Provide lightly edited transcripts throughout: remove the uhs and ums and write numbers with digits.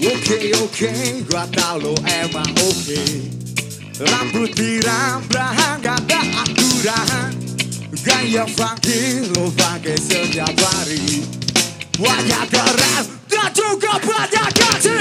Oke, gua tau lo emang oke. Rambut dirambang gak ada aturan, gaya funky lo pakai setiap hari. Wajah keren dan juga banyak gaji.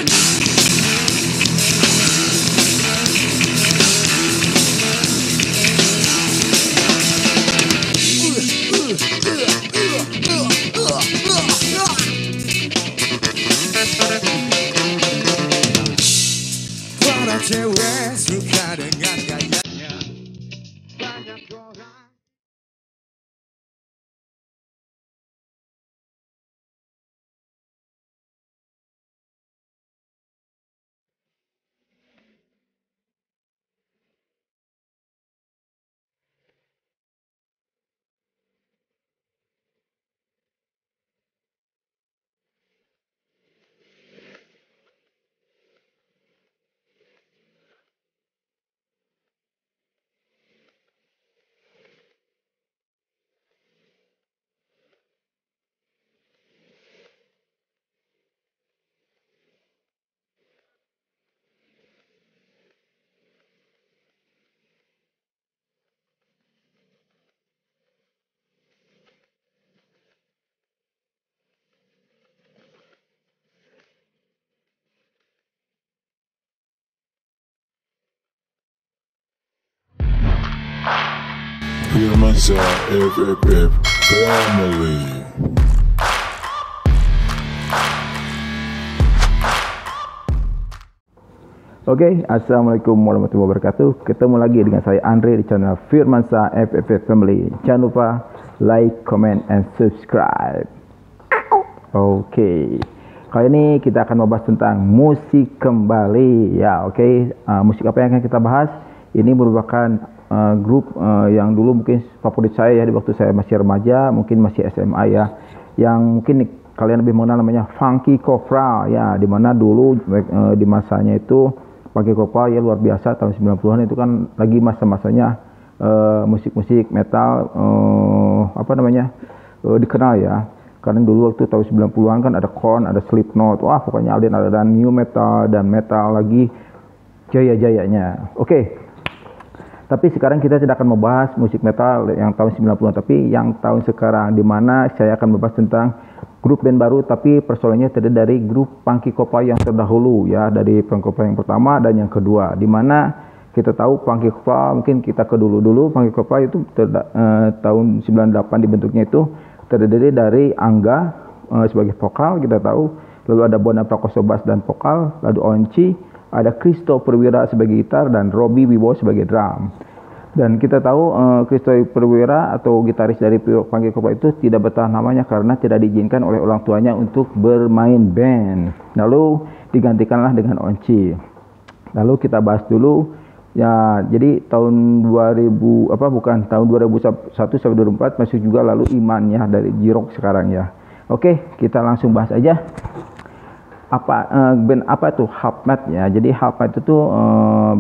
Para cewek suka dengan gayanya. Banyak orang. Firmansyah FFF Family. Oke, assalamualaikum warahmatullahi wabarakatuh. Ketemu lagi dengan saya Andre di channel Firmansyah FFF Family. Jangan lupa like, comment, and subscribe. Oke, kali ini kita akan membahas tentang musik kembali. Ya, oke. Musik apa yang akan kita bahas? Ini merupakan grup yang dulu mungkin favorit saya ya di waktu saya masih remaja, mungkin masih SMA ya. Yang mungkin kalian lebih mengenal namanya Funky Cobra ya, dimana dulu di masanya itu Funky Cobra ya luar biasa. Tahun 90-an itu kan lagi masa-masanya musik-musik metal dikenal ya. Karena dulu waktu tahun 90-an kan ada Korn, ada Slipknot, wah pokoknya ada new metal dan metal lagi jaya-jayanya. Oke. Tapi sekarang kita tidak akan membahas musik metal yang tahun 90-an, tapi yang tahun sekarang, di mana saya akan membahas tentang grup band baru, tapi persoalannya terdiri dari grup Funky Cobra yang terdahulu ya, dari Funky Cobra yang pertama dan yang kedua, di mana kita tahu Funky Cobra, mungkin kita ke dulu Funky Cobra itu tahun 98 dibentuknya itu terdiri dari Angga sebagai vokal, kita tahu, lalu ada Bondan Prakoso bass dan vokal, lalu Onci, ada Christo Perwira sebagai gitar dan Robbie Wibowo sebagai drum. Dan kita tahu Christo Perwira atau gitaris dari Funky Cobra itu tidak bertahan lamanya karena tidak diizinkan oleh orang tuanya untuk bermain band. Lalu digantikanlah dengan Onci. Lalu kita bahas dulu ya, jadi tahun 2001 sampai 2004 masuk juga lalu Iman ya dari J-Rock sekarang ya. Oke, kita langsung bahas aja. Band apa itu Halfmat ya. Jadi Halfmat itu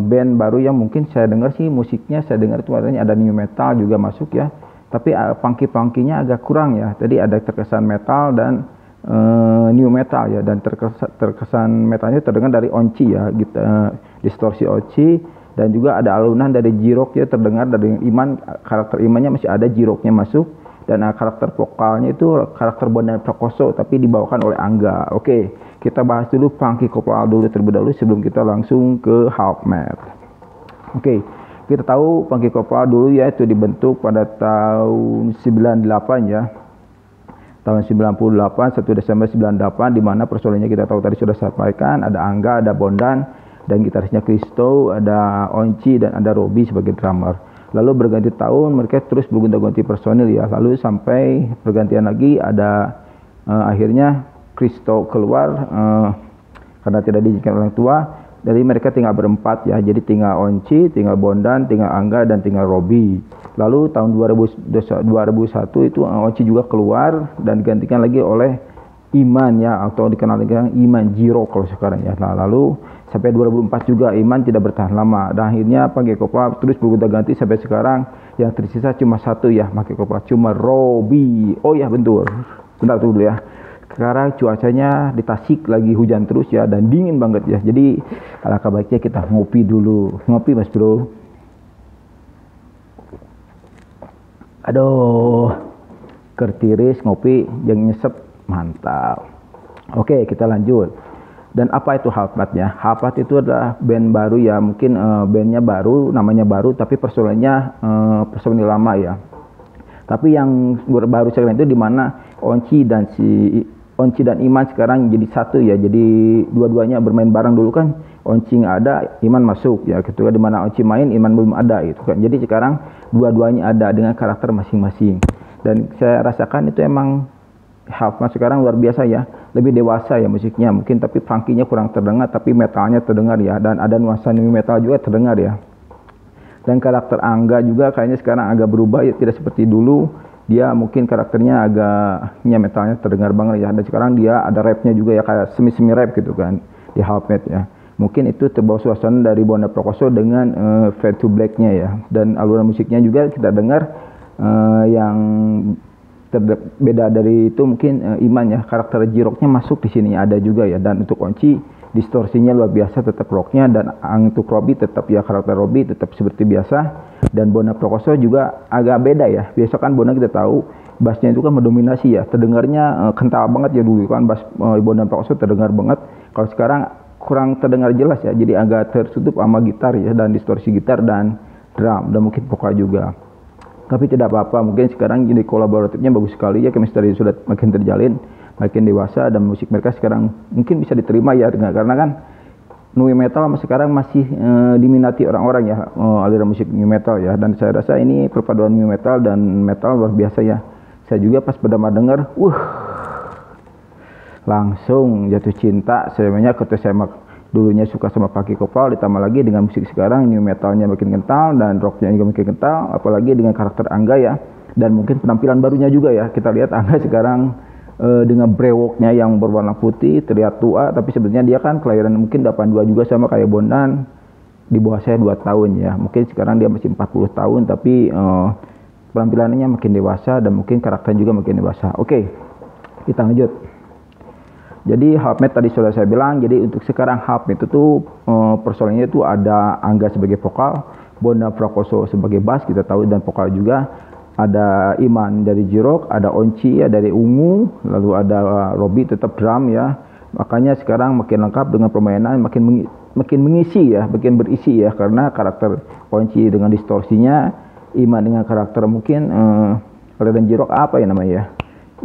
band baru yang mungkin saya dengar sih musiknya, saya dengar itu ada new metal juga masuk ya. Tapi funky-funkynya agak kurang ya. Tadi ada terkesan metal dan new metal ya, dan terkesan metalnya terdengar dari Onci ya, gitu, distorsi Onci, dan juga ada alunan dari J-Rock ya, terdengar dari Iman, karakter Imannya masih ada, J-Rocknya masuk, dan karakter vokalnya itu karakter Bondan Prakoso tapi dibawakan oleh Angga. Oke, kita bahas dulu Funky Cobra dulu terlebih dahulu sebelum kita langsung ke Halfmat. Oke, kita tahu Funky Cobra dulu ya itu dibentuk pada tahun 98 ya. Tahun 98, 1 Desember 98, di mana personilnya kita tahu tadi sudah saya sampaikan, ada Angga, ada Bondan, dan gitarisnya Christo, ada Onci, dan ada Robbie sebagai drummer. Lalu berganti tahun mereka terus berganti-ganti personil ya. Lalu sampai pergantian lagi ada akhirnya Christo keluar karena tidak diizinkan orang tua. Jadi mereka tinggal berempat ya. Jadi tinggal Onci, tinggal Bondan, tinggal Angga, dan tinggal Robbie. Lalu tahun 2001 itu Onci juga keluar dan digantikan lagi oleh Iman ya, atau dikenal dengan Iman J-Rock kalau sekarang ya. Nah, lalu sampai 2004 juga Iman tidak bertahan lama. Dan akhirnya Funky Cobra terus bergonta-ganti sampai sekarang yang tersisa cuma satu ya, Funky Cobra, cuma Robbie. Oh ya, bentar dulu ya. sekarang cuacanya di Tasik lagi hujan terus ya dan dingin banget ya. Jadi alangkah baiknya kita ngopi dulu. Ngopi Mas Bro. Aduh, kertiris ngopi yang nyesep mantap. Oke, kita lanjut. Dan apa itu Halfpad ya? Halfpad itu adalah band baru ya, mungkin bandnya baru, namanya baru, tapi personilnya personil lama ya. Tapi yang baru sekarang itu dimana Onci dan Iman sekarang jadi satu ya. Jadi dua-duanya bermain bareng. Dulu kan Onci nggak ada, Iman masuk ya. Ketika dimana Onci main, Iman belum ada itu kan. Jadi sekarang dua-duanya ada dengan karakter masing-masing. Dan saya rasakan itu emang Halfpad sekarang luar biasa ya. Lebih dewasa ya musiknya mungkin, tapi funky-nya kurang terdengar, tapi metalnya terdengar ya. Dan ada nuansa new metal juga terdengar ya. Dan karakter Angga juga kayaknya sekarang agak berubah ya, tidak seperti dulu. Dia mungkin karakternya agaknya metalnya terdengar banget ya. Dan sekarang dia ada rapnya juga ya, kayak semi-semi rap gitu kan di Halfpad ya. Mungkin itu terbawa suasana dari Bonda Prakoso dengan Fade to Black-nya ya. Dan aluran musiknya juga kita dengar yang beda dari itu mungkin Iman ya, karakter J-Rocknya masuk di sini ada juga ya. Dan untuk Onci distorsinya luar biasa tetap rocknya, dan untuk Robby tetap ya, karakter Robby tetap seperti biasa. Dan Bonda Prakoso juga agak beda ya. Biasa kan Bonda kita tahu bassnya itu kan mendominasi ya, terdengarnya kental banget ya. Dulu kan bass Bonda Prakoso terdengar banget, kalau sekarang kurang terdengar jelas ya, jadi agak tertutup sama gitar ya, dan distorsi gitar dan drum dan mungkin vokal juga. Tapi tidak apa-apa, mungkin sekarang jadi kolaboratifnya bagus sekali ya, chemistry sudah makin terjalin, makin dewasa, dan musik mereka sekarang mungkin bisa diterima ya, karena kan new metal sekarang masih diminati orang-orang ya, aliran musik new metal ya. Dan saya rasa ini perpaduan new metal dan metal luar biasa ya. Saya juga pas pertama dengar, langsung jatuh cinta. Sebenarnya ketika saya dulunya suka sama Funky Kopral, ditambah lagi dengan musik sekarang new metalnya makin kental dan rocknya juga makin kental, apalagi dengan karakter Angga ya. Dan mungkin penampilan barunya juga ya, kita lihat Angga sekarang dengan brewoknya yang berwarna putih terlihat tua, tapi sebenarnya dia kan kelahiran mungkin 82 juga sama kayak Bondan, di bawah saya 2 tahun ya. Mungkin sekarang dia masih 40 tahun, tapi penampilannya makin dewasa dan mungkin karakternya juga makin dewasa. Oke, kita lanjut. Jadi Halfpad tadi sudah saya bilang, jadi untuk sekarang Halfpad itu tuh personilnya itu ada Angga sebagai vokal, Bonda Prakoso sebagai bass kita tahu dan vokal juga, ada Iman dari J-Rock, ada Onci ya dari Ungu, lalu ada Robby tetap drum ya. Makanya sekarang makin lengkap dengan permainan, makin mengisi ya, makin berisi ya, karena karakter Onci dengan distorsinya, Iman dengan karakter mungkin aliran J-Rock apa ya namanya ya.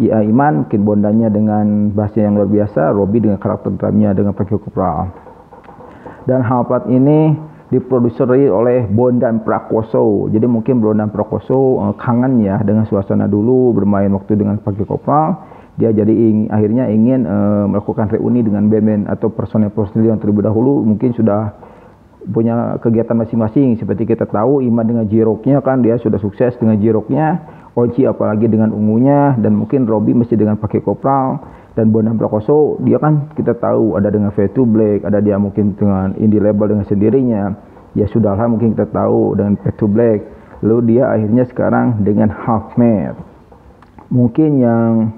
Ya, Iman mungkin Bondanya dengan bassnya yang luar biasa, Robby dengan karakter drumnya dengan Funky Kopral. Dan Halfpad ini diproduseri oleh Bondan Prakoso. Jadi mungkin Bondan Prakoso kangen ya dengan suasana dulu bermain waktu dengan Funky Kopral. Dia jadi akhirnya ingin melakukan reuni dengan band-band atau personel-personel yang terlebih dahulu mungkin sudah punya kegiatan masing-masing. Seperti kita tahu Iman dengan J-Rocknya kan dia sudah sukses dengan J-Rocknya, Onci apalagi dengan Ungunya, dan mungkin Robby masih dengan Funky Kopral. Dan Bondan Prakoso dia kan kita tahu ada dengan Fade to Black, ada dia mungkin dengan indie label dengan sendirinya. Ya sudahlah, mungkin kita tahu dengan Fade to Black. Lalu dia akhirnya sekarang dengan Halfpad. Mungkin yang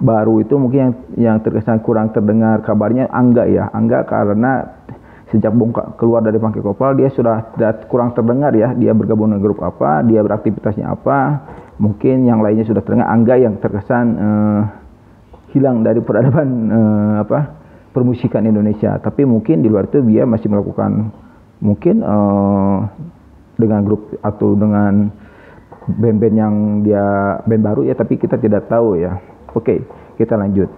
baru itu mungkin yang terkesan kurang terdengar kabarnya Angga ya. Angga karena sejak keluar dari Funky Kopral dia sudah kurang terdengar ya. Dia bergabung dengan grup apa, dia beraktivitasnya apa. Mungkin yang lainnya sudah terdengar. Angga yang terkesan hilang dari peradaban permusikan Indonesia. Tapi mungkin di luar itu dia masih melakukan mungkin dengan grup atau dengan band-band yang dia band baru ya, tapi kita tidak tahu ya. Oke, kita lanjut.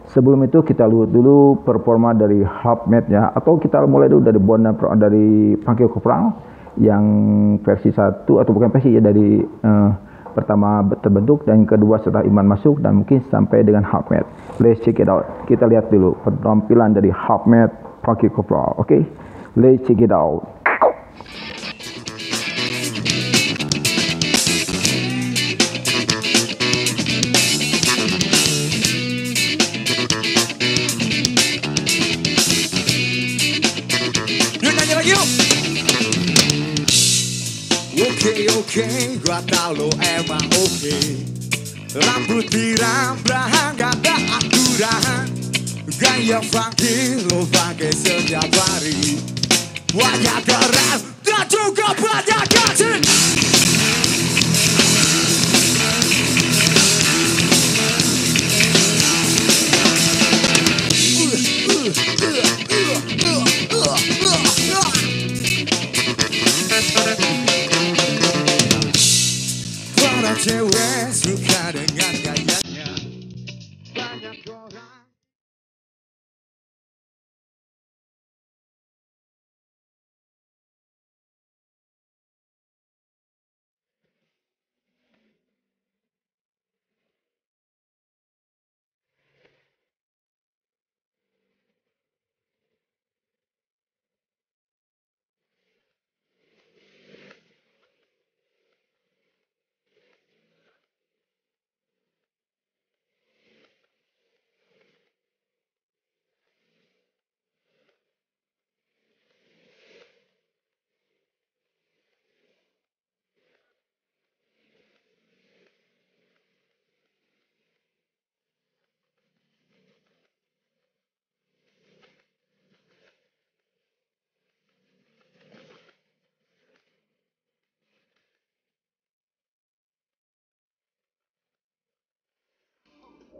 Sebelum itu kita lihat dulu performa dari Halfpad ya, atau kita mulai dulu dari Bonda dari Funky Kopral yang versi 1 atau bukan versi ya, dari pertama terbentuk dan kedua setelah Iman masuk dan mungkin sampai dengan Halfpad. Let's check it out. Kita lihat dulu penampilan dari Halfpad Funky Kopral. Oke, let's check it out. Oke, gua tau lo emang oke. Rambut pirang-pirang gak ada aturan, gaya funky lo pakai setiap hari. Wajah keren dan juga banyak gaji. Para cewek suka dengan gayanya. Banyak orang.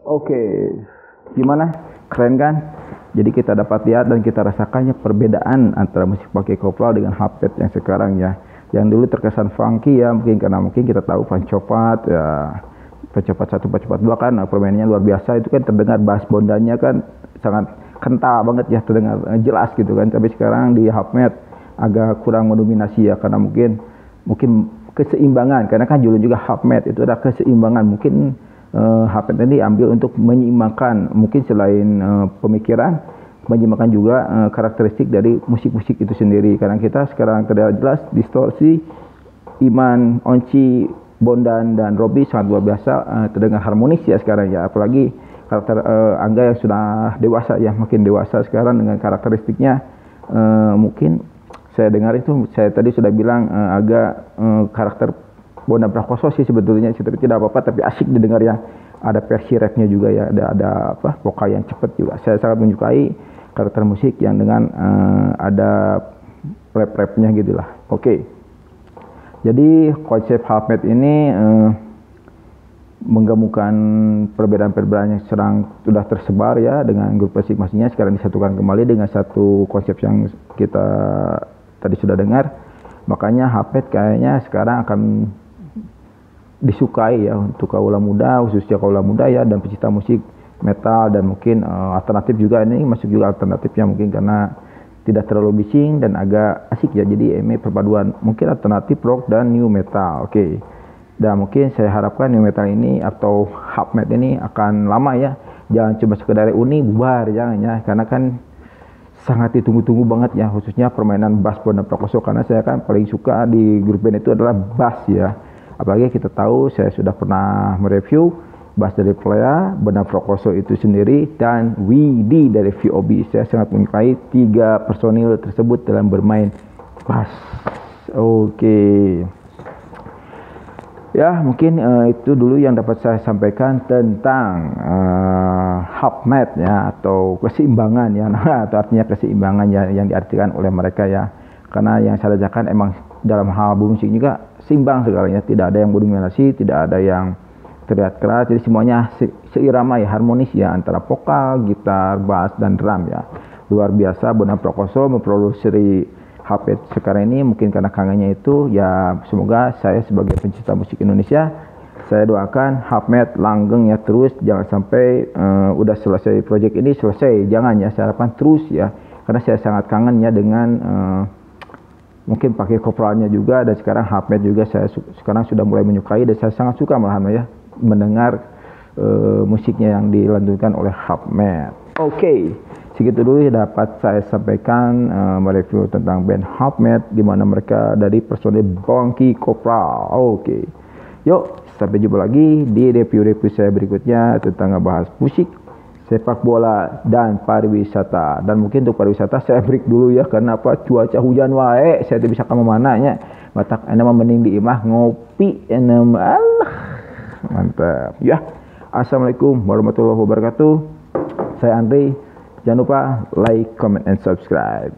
Oke, gimana? Keren kan? Jadi kita dapat lihat dan kita rasakannya perbedaan antara musik pakai kopral dengan hapet yang sekarang ya. Yang dulu terkesan funky ya, mungkin karena kita tahu pancopat ya, pancopat 1, pancopat 2 kan, permainannya luar biasa. Itu kan terdengar bass bondanya kan sangat kental banget ya, terdengar jelas gitu kan. Tapi sekarang di hapet agak kurang mendominasi ya, karena mungkin keseimbangan, karena kan dulu juga hapet itu ada keseimbangan. Mungkin hapet tadi ambil untuk menyeimbangkan, mungkin selain pemikiran, menyeimbangkan juga karakteristik dari musik-musik itu sendiri. Karena kita sekarang terlihat jelas distorsi, Iman, Onci, Bondan dan Robby sangat luar biasa, terdengar harmonis ya sekarang ya. Apalagi karakter Angga yang sudah dewasa ya, makin dewasa sekarang dengan karakteristiknya. Mungkin saya dengar itu, saya tadi sudah bilang agak karakter Bondan Prakoso sih sebetulnya, tapi tidak apa-apa, tapi asik didengar ya. Ada versi rapnya juga ya, ada vokal yang cepat juga. Saya sangat menyukai karakter musik yang dengan ada rap-rapnya gitulah. Oke. Jadi konsep hapet ini menggabungkan perbedaan-perbedaan yang sudah tersebar ya dengan grup musik masing-masing, sekarang disatukan kembali dengan satu konsep yang kita tadi sudah dengar. Makanya hapet kayaknya sekarang akan disukai ya untuk kaula muda, khususnya kaula muda ya, dan pecinta musik metal dan mungkin alternatif juga. Ini masuk juga alternatifnya mungkin karena tidak terlalu bising dan agak asik ya. Jadi ini perpaduan mungkin alternatif rock dan new metal. Oke. Dan mungkin saya harapkan new metal ini atau hapmet ini akan lama ya. Jangan cuma sekedar uni bubar, jangan ya, karena kan sangat ditunggu-tunggu banget ya, khususnya permainan bass Bondan Prakoso, karena saya kan paling suka di grup band itu adalah bass ya. Apalagi kita tahu saya sudah pernah mereview bass dari Playa, Bondan Prakoso itu sendiri, dan Widi dari VOB. Saya sangat menyukai 3 personil tersebut dalam bermain bass. Oke. Ya, mungkin itu dulu yang dapat saya sampaikan tentang hapmet ya, atau keseimbangan ya. Nah, itu artinya keseimbangan ya, yang diartikan oleh mereka ya. Karena yang saya rasakan emang dalam hal musik juga seimbang segalanya, tidak ada yang mendominasi, tidak ada yang terlihat keras, jadi semuanya seirama ya, harmonis ya, antara vokal, gitar, bass dan drum ya. Luar biasa Bondan Prakoso memproduksi hapet sekarang ini, mungkin karena kangennya itu ya. Semoga saya sebagai pencinta musik Indonesia, saya doakan hapmet langgeng ya terus, jangan sampai udah selesai project ini selesai, jangan ya, saya harapkan terus ya, karena saya sangat kangen ya dengan mungkin pakai kopralnya juga. Dan sekarang hapmet juga saya sekarang sudah mulai menyukai, dan saya sangat suka malahan ya mendengar musiknya yang dilantunkan oleh hapmet. Oke, segitu dulu ya dapat saya sampaikan mereview tentang band hapmet, di mana mereka dari personil Bongki Kopral. Oke, yuk sampai jumpa lagi di review-review saya berikutnya tentang ngebahas musik, sepak bola dan pariwisata. Dan mungkin untuk pariwisata saya break dulu ya, karena apa, cuaca hujan wae, saya tidak bisa kemana-mana nya. Batak enak mending di imah ngopi enak. Allah. Mantap. Ya. Assalamualaikum warahmatullahi wabarakatuh. Saya Andri. Jangan lupa like, comment, and subscribe.